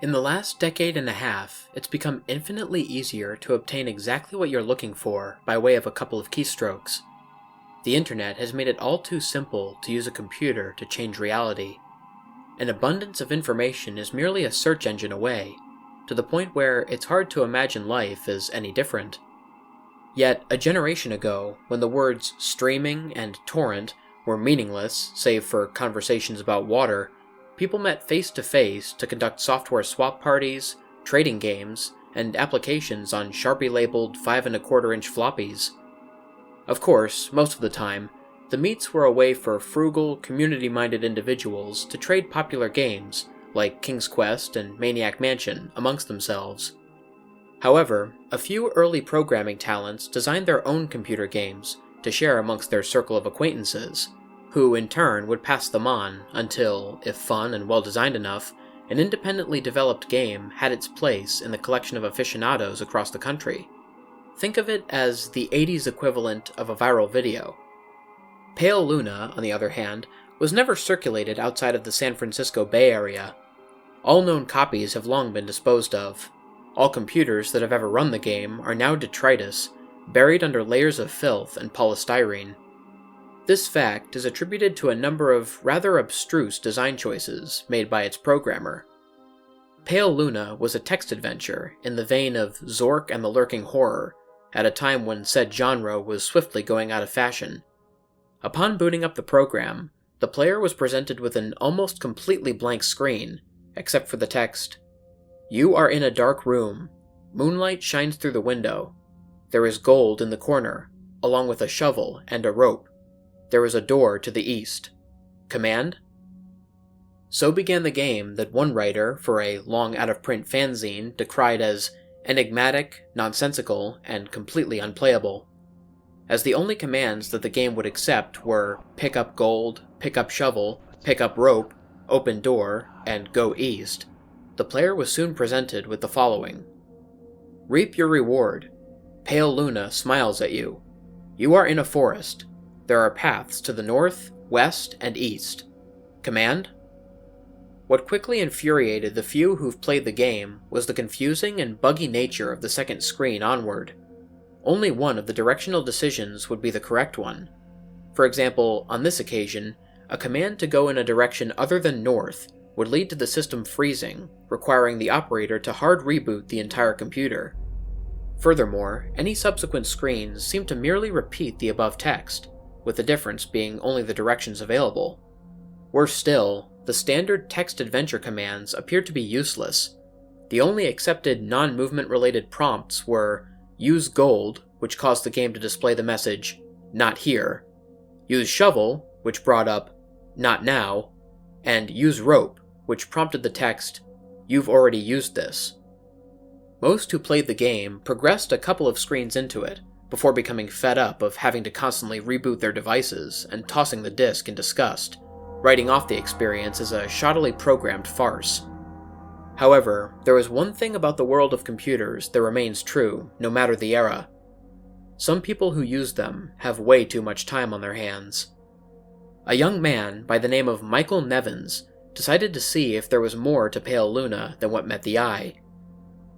In the last decade and a half, it's become infinitely easier to obtain exactly what you're looking for by way of a couple of keystrokes. The internet has made it all too simple to use a computer to change reality. An abundance of information is merely a search engine away, to the point where it's hard to imagine life as any different. Yet, a generation ago, when the words streaming and torrent were meaningless save for conversations about water, people met face-to-face to conduct software swap parties, trading games, and applications on Sharpie-labeled 5¼ inch floppies. Of course, most of the time, the meets were a way for frugal, community-minded individuals to trade popular games, like King's Quest and Maniac Mansion, amongst themselves. However, a few early programming talents designed their own computer games to share amongst their circle of acquaintances, who in turn would pass them on until, if fun and well-designed enough, an independently developed game had its place in the collection of aficionados across the country. Think of it as the 80s equivalent of a viral video. Pale Luna, on the other hand, was never circulated outside of the San Francisco Bay Area. All known copies have long been disposed of. All computers that have ever run the game are now detritus, buried under layers of filth and polystyrene. This fact is attributed to a number of rather abstruse design choices made by its programmer. Pale Luna was a text adventure in the vein of Zork and the Lurking Horror, at a time when said genre was swiftly going out of fashion. Upon booting up the program, the player was presented with an almost completely blank screen, except for the text, "You are in a dark room. Moonlight shines through the window. There is gold in the corner, along with a shovel and a rope. There is a door to the east. Command?" So began the game that one writer for a long out-of-print fanzine decried as enigmatic, nonsensical, and completely unplayable. As the only commands that the game would accept were pick up gold, pick up shovel, pick up rope, open door, and go east, the player was soon presented with the following. Reap your reward. Pale Luna smiles at you. You are in a forest. There are paths to the north, west, and east. Command? What quickly infuriated the few who've played the game was the confusing and buggy nature of the second screen onward. Only one of the directional decisions would be the correct one. For example, on this occasion, a command to go in a direction other than north would lead to the system freezing, requiring the operator to hard reboot the entire computer. Furthermore, any subsequent screens seem to merely repeat the above text, with the difference being only the directions available. Worse still, the standard text adventure commands appeared to be useless. The only accepted non-movement related prompts were use gold, which caused the game to display the message, not here, use shovel, which brought up, not now, and use rope, which prompted the text, you've already used this. Most who played the game progressed a couple of screens into it, before becoming fed up of having to constantly reboot their devices and tossing the disc in disgust, writing off the experience as a shoddily programmed farce. However, there is one thing about the world of computers that remains true, no matter the era. Some people who use them have way too much time on their hands. A young man by the name of Michael Nevins decided to see if there was more to Pale Luna than what met the eye.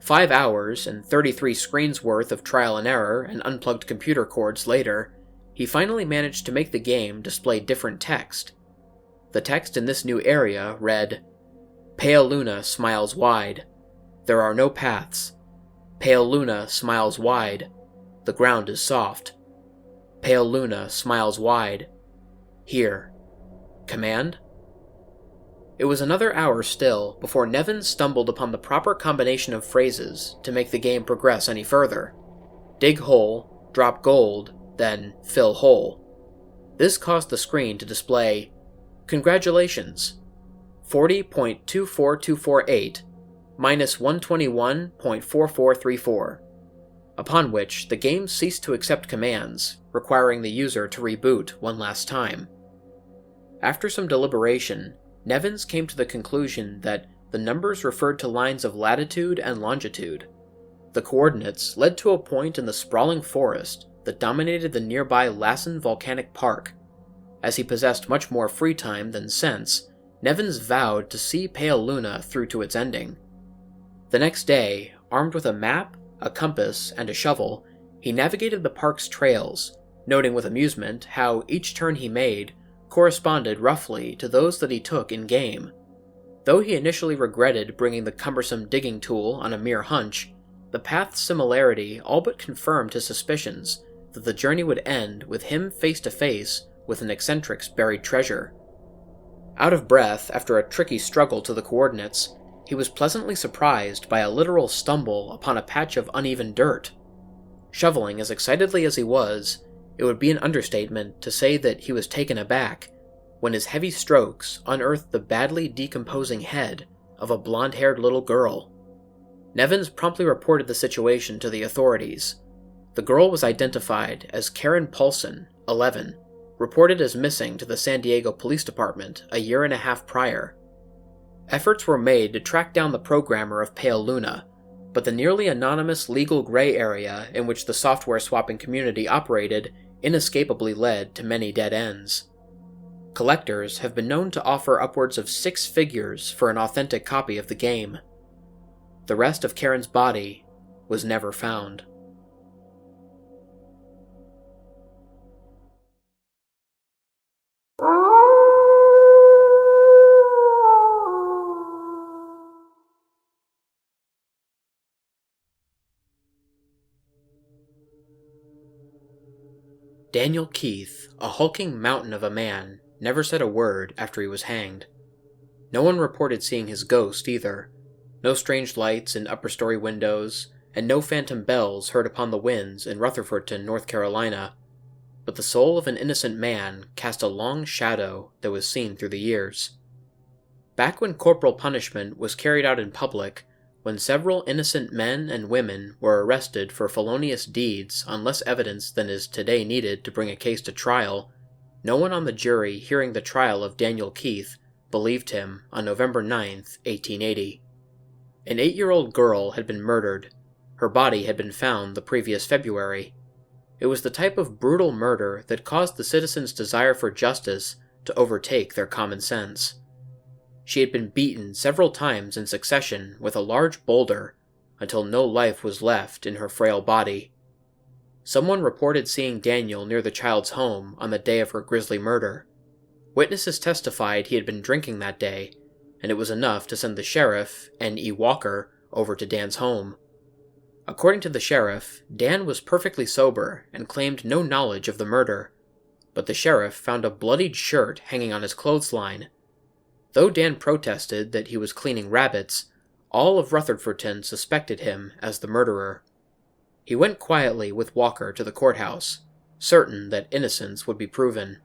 5 hours and 33 screens worth of trial and error and unplugged computer cords later, he finally managed to make the game display different text. The text in this new area read, Pale Luna smiles wide. There are no paths. Pale Luna smiles wide. The ground is soft. Pale Luna smiles wide. Here. Command? It was another hour still before Nevin stumbled upon the proper combination of phrases to make the game progress any further. Dig hole, drop gold, then fill hole. This caused the screen to display, Congratulations, 40.24248 minus 121.4434, upon which the game ceased to accept commands, requiring the user to reboot one last time. After some deliberation, Nevins came to the conclusion that the numbers referred to lines of latitude and longitude. The coordinates led to a point in the sprawling forest that dominated the nearby Lassen Volcanic Park. As he possessed much more free time than sense, Nevins vowed to see Pale Luna through to its ending. The next day, armed with a map, a compass, and a shovel, he navigated the park's trails, noting with amusement how each turn he made corresponded roughly to those that he took in-game. Though he initially regretted bringing the cumbersome digging tool on a mere hunch, the path's similarity all but confirmed his suspicions that the journey would end with him face to face with an eccentric's buried treasure. Out of breath after a tricky struggle to the coordinates, he was pleasantly surprised by a literal stumble upon a patch of uneven dirt. Shoveling as excitedly as he was, it would be an understatement to say that he was taken aback when his heavy strokes unearthed the badly decomposing head of a blonde-haired little girl. Nevins promptly reported the situation to the authorities. The girl was identified as Karen Paulson, 11, reported as missing to the San Diego Police Department a year and a half prior. Efforts were made to track down the programmer of Pale Luna, but the nearly anonymous legal gray area in which the software swapping community operated inescapably led to many dead ends. Collectors have been known to offer upwards of 6 figures for an authentic copy of the game. The rest of Karen's body was never found. Daniel Keith, a hulking mountain of a man, never said a word after he was hanged. No one reported seeing his ghost either. No strange lights in upper-story windows, and no phantom bells heard upon the winds in Rutherfordton, North Carolina. But the soul of an innocent man cast a long shadow that was seen through the years. Back when corporal punishment was carried out in public, when several innocent men and women were arrested for felonious deeds on less evidence than is today needed to bring a case to trial, no one on the jury hearing the trial of Daniel Keith believed him on November 9, 1880. An 8-year-old girl had been murdered. Her body had been found the previous February. It was the type of brutal murder that caused the citizens' desire for justice to overtake their common sense. She had been beaten several times in succession with a large boulder until no life was left in her frail body. Someone reported seeing Daniel near the child's home on the day of her grisly murder. Witnesses testified he had been drinking that day, and it was enough to send the sheriff, N.E. Walker, over to Dan's home. According to the sheriff, Dan was perfectly sober and claimed no knowledge of the murder, but the sheriff found a bloodied shirt hanging on his clothesline. Though Dan protested that he was cleaning rabbits, all of Rutherfordton suspected him as the murderer. He went quietly with Walker to the courthouse, certain that innocence would be proven.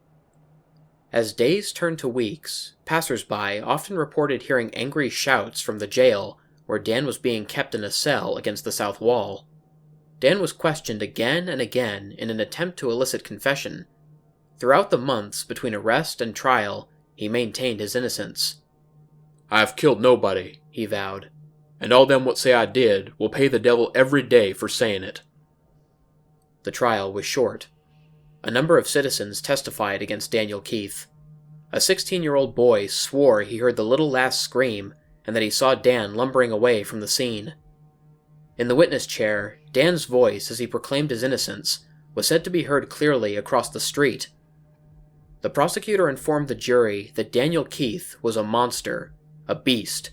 As days turned to weeks, passers-by often reported hearing angry shouts from the jail where Dan was being kept in a cell against the south wall. Dan was questioned again and again in an attempt to elicit confession. Throughout the months between arrest and trial, he maintained his innocence. "I've killed nobody," he vowed, "and all them what say I did will pay the devil every day for saying it." The trial was short. A number of citizens testified against Daniel Keith. A 16-year-old boy swore he heard the little lass scream and that he saw Dan lumbering away from the scene. In the witness chair, Dan's voice as he proclaimed his innocence was said to be heard clearly across the street. The prosecutor informed the jury that Daniel Keith was a monster, a beast.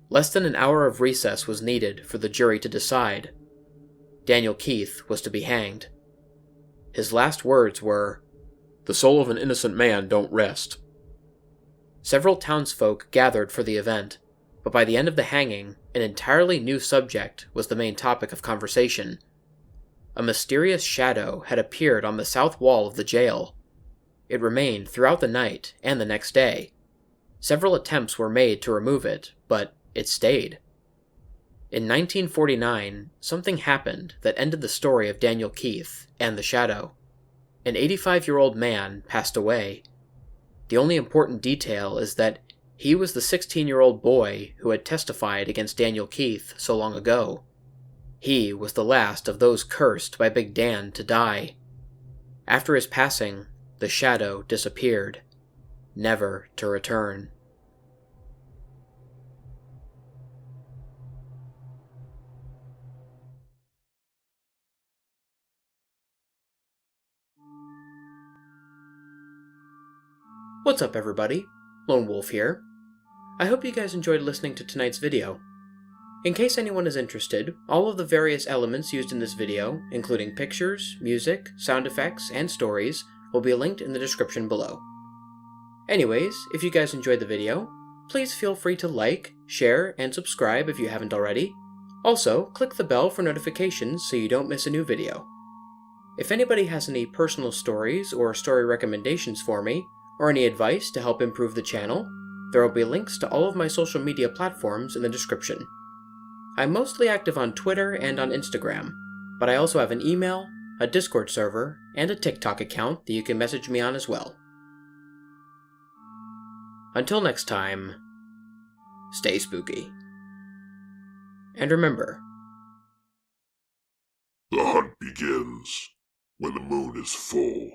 Less than an hour of recess was needed for the jury to decide. Daniel Keith was to be hanged. His last words were, "The soul of an innocent man don't rest." Several townsfolk gathered for the event, but by the end of the hanging, an entirely new subject was the main topic of conversation. A mysterious shadow had appeared on the south wall of the jail. It remained throughout the night and the next day. Several attempts were made to remove it, but it stayed. In 1949, something happened that ended the story of Daniel Keith and the shadow. An 85-year-old man passed away. The only important detail is that he was the 16-year-old boy who had testified against Daniel Keith so long ago. He was the last of those cursed by Big Dan to die. After his passing, the shadow disappeared, never to return. What's up everybody? Lone Wolf here. I hope you guys enjoyed listening to tonight's video. In case anyone is interested, all of the various elements used in this video, including pictures, music, sound effects, and stories, will be linked in the description below. Anyways, if you guys enjoyed the video, please feel free to like, share, and subscribe if you haven't already. Also, click the bell for notifications so you don't miss a new video. If anybody has any personal stories or story recommendations for me, or any advice to help improve the channel, there will be links to all of my social media platforms in the description. I'm mostly active on Twitter and on Instagram, but I also have an email, a Discord server, and a TikTok account that you can message me on as well. Until next time, stay spooky. And remember, the hunt begins when the moon is full.